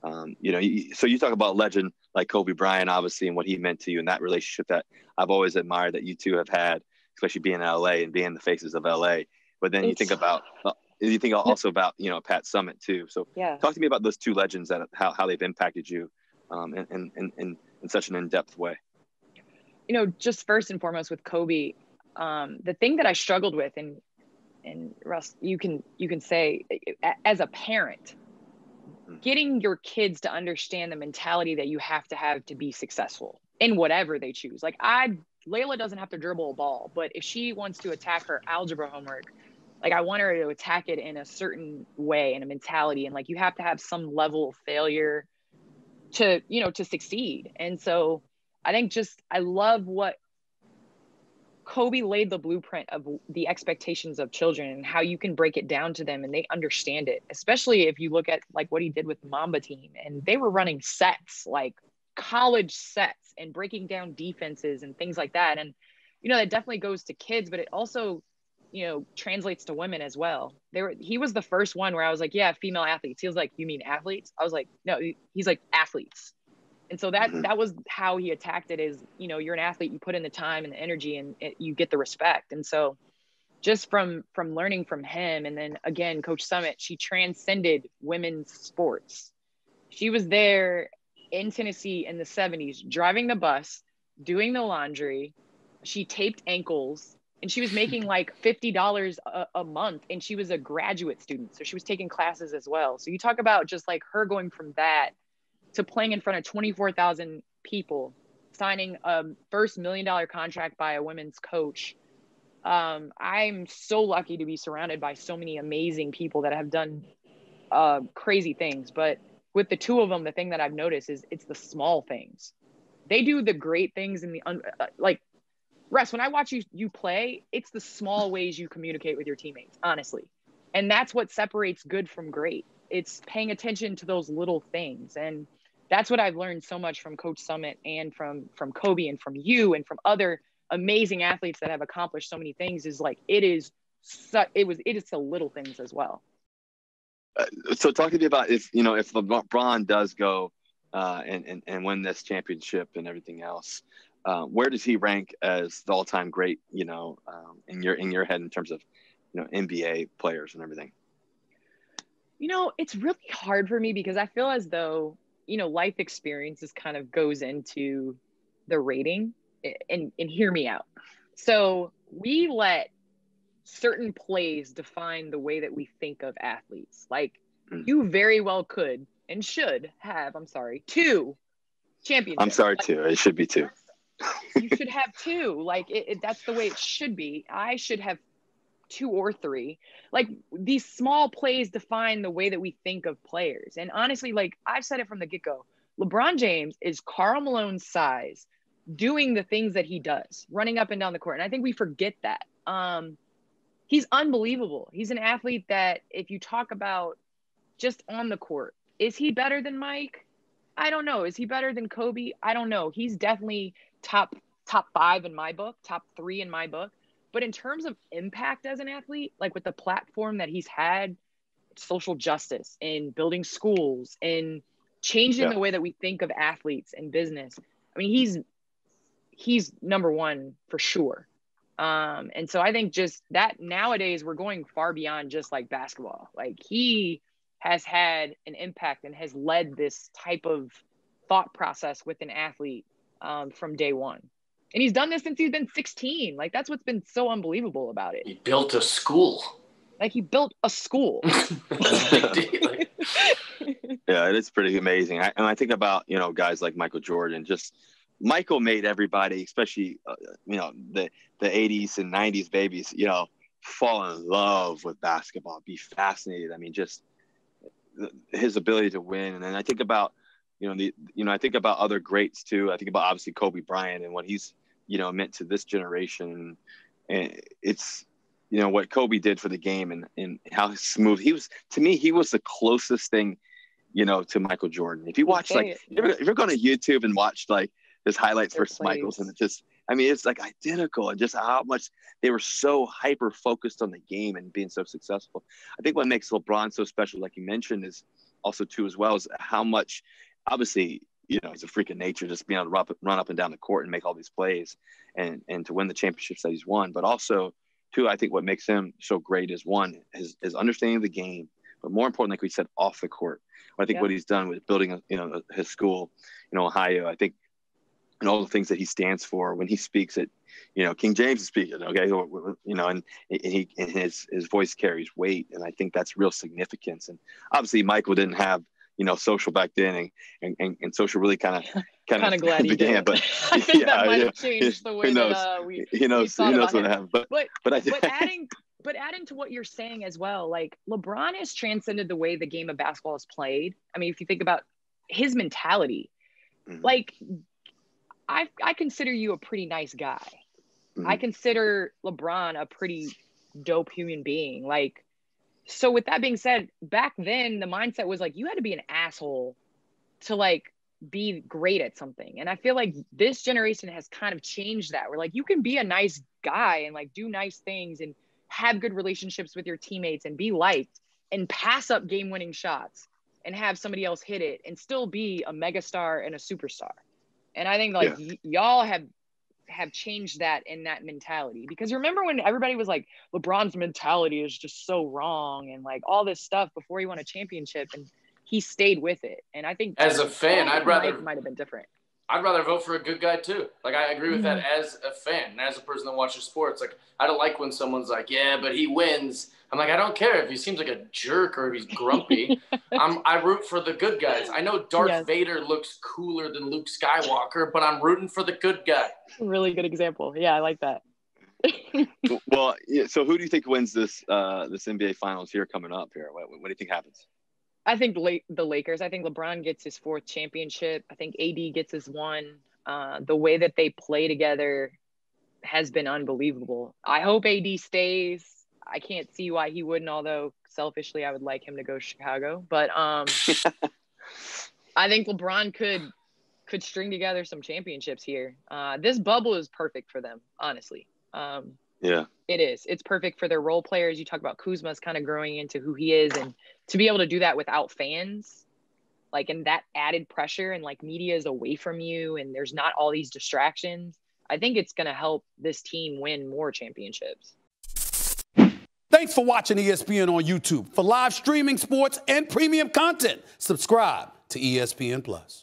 So you talk about legend like Kobe Bryant, obviously, and what he meant to you and that relationship that I've always admired that you two have had, especially being in LA and being the faces of LA. But then you think also about, Pat Summitt too. So Yeah. talk to me about those two legends and how they've impacted you in such an in-depth way. Just first and foremost with Kobe, the thing that I struggled with, and Russ, you can say as a parent, getting your kids to understand the mentality that you have to be successful in whatever they choose. Like Layla doesn't have to dribble a ball, but if she wants to attack her algebra homework, like I want her to attack it in a certain way, in a mentality. And like, you have to have some level of failure to succeed. And so I think I love what Kobe laid the blueprint of the expectations of children and how you can break it down to them and they understand it, especially if you look at like what he did with the Mamba team, and they were running sets, like college sets, and breaking down defenses and things like that. And, that definitely goes to kids, but it also, translates to women as well. He was the first one where I was like, yeah, female athletes. He was like, you mean athletes? I was like, no, he's like athletes. And so that was how he attacked it, is, you're an athlete, you put in the time and the energy and you get the respect. And so just from learning from him, and then again, Coach Summitt, she transcended women's sports. She was there in Tennessee in the 70s, driving the bus, doing the laundry. She taped ankles, and she was making like $50 a month. And she was a graduate student, so she was taking classes as well. So you talk about just like her going from that to playing in front of 24,000 people, signing a first $1 million contract by a women's coach. I'm so lucky to be surrounded by so many amazing people that have done crazy things. But with the two of them, the thing that I've noticed is it's the small things. They do the great things in the like, Russ, when I watch you play, it's the small ways you communicate with your teammates, honestly. And that's what separates good from great. It's paying attention to those little things. And that's what I've learned so much from Coach Summitt and from Kobe and from you and from other amazing athletes that have accomplished so many things, is like, it is the little things as well. So talk to me about if LeBron does go and win this championship and everything else, where does he rank as the all-time great, in your head in terms of, NBA players and everything? It's really hard for me because I feel as though, life experiences kind of goes into the rating, and hear me out. So we let certain plays define the way that we think of athletes. Like you very well could and should have, 2 championships. I'm sorry, 2. It should be 2. You should have 2. Like that's the way it should be. I should have 2 or 3. Like these small plays define the way that we think of players. And honestly, like I've said it from the get-go, LeBron James is Karl Malone's size, doing the things that he does, running up and down the court. And I think we forget that. He's unbelievable. He's an athlete that if you talk about just on the court, is he better than Mike? I don't know. Is he better than Kobe? I don't know. He's definitely top 5 in my book, top 3 in my book. But in terms of impact as an athlete, like with the platform that he's had, social justice and building schools and changing the way that we think of athletes and business. I mean, he's number 1 for sure. And so I think just that nowadays we're going far beyond just like basketball. Like he has had an impact and has led this type of thought process with an athlete from day one. And he's done this since he's been 16. Like that's what's been so unbelievable about it. He built a school. Like he built a school. Yeah, it is pretty amazing. And I think about, guys like Michael Jordan. Just Michael made everybody, especially, the 80s and 90s babies, fall in love with basketball, be fascinated. I mean, just his ability to win. And then I think about, I think about other greats too. I think about obviously Kobe Bryant and what he's, meant to this generation. And it's, what Kobe did for the game and how smooth he was. To me, he was the closest thing, to Michael Jordan. If you watch, if you're going to YouTube and watch like his highlights versus Michael's, and it's like identical, and just how much they were so hyper focused on the game and being so successful. I think what makes LeBron so special, like you mentioned, is also too as well is how much, obviously, you know, he's a freak of nature, just being able to run up and down the court and make all these plays and to win the championships that he's won. But also, too, I think what makes him so great is one, his understanding of the game, but more importantly, like we said, off the court. I think what he's done with building, you know, his school, you know, Ohio, I think, and all the things that he stands for when he speaks at, you know, King James is speaking, okay, you know, and his voice carries weight. And I think that's real significance. And obviously Michael didn't have, you know, social back then, and social really kind of glad he began, did. but I think that might have changed the way that he knows what happened. But adding to what you're saying as well, like LeBron has transcended the way the game of basketball is played. I mean, if you think about his mentality, like I consider you a pretty nice guy. I consider LeBron a pretty dope human being. Like, so with that being said, back then the mindset was like, you had to be an asshole to like be great at something. And I feel like this generation has kind of changed that. We're like, you can be a nice guy and like do nice things and have good relationships with your teammates and be liked and pass up game-winning shots and have somebody else hit it and still be a megastar and a superstar. And I think like y'all have changed that in that mentality, because remember when everybody was like, LeBron's mentality is just so wrong and like all this stuff before he won a championship, and he stayed with it. And I think as a fan, might have been different. I'd rather vote for a good guy too. Like, I agree with that as a fan and as a person that watches sports. Like, I don't like when someone's like, yeah, but he wins. I'm like, I don't care if he seems like a jerk or if he's grumpy. I root for the good guys. I know Darth Vader looks cooler than Luke Skywalker, but I'm rooting for the good guy. Really good example. Yeah, I like that. Well, yeah, so who do you think wins this NBA Finals here coming up here? What do you think happens? I think the Lakers. I think LeBron gets his 4th championship. I think AD gets his 1. The way that they play together has been unbelievable. I hope AD stays. I can't see why he wouldn't, although selfishly I would like him to go to Chicago. But I think LeBron could string together some championships here. This bubble is perfect for them, honestly. Yeah, it is. It's perfect for their role players. You talk about Kuzma's kind of growing into who he is, and to be able to do that without fans, like, and that added pressure, and like media is away from you and there's not all these distractions. I think it's going to help this team win more championships. Thanks for watching ESPN on YouTube. For live streaming sports and premium content, subscribe to ESPN+.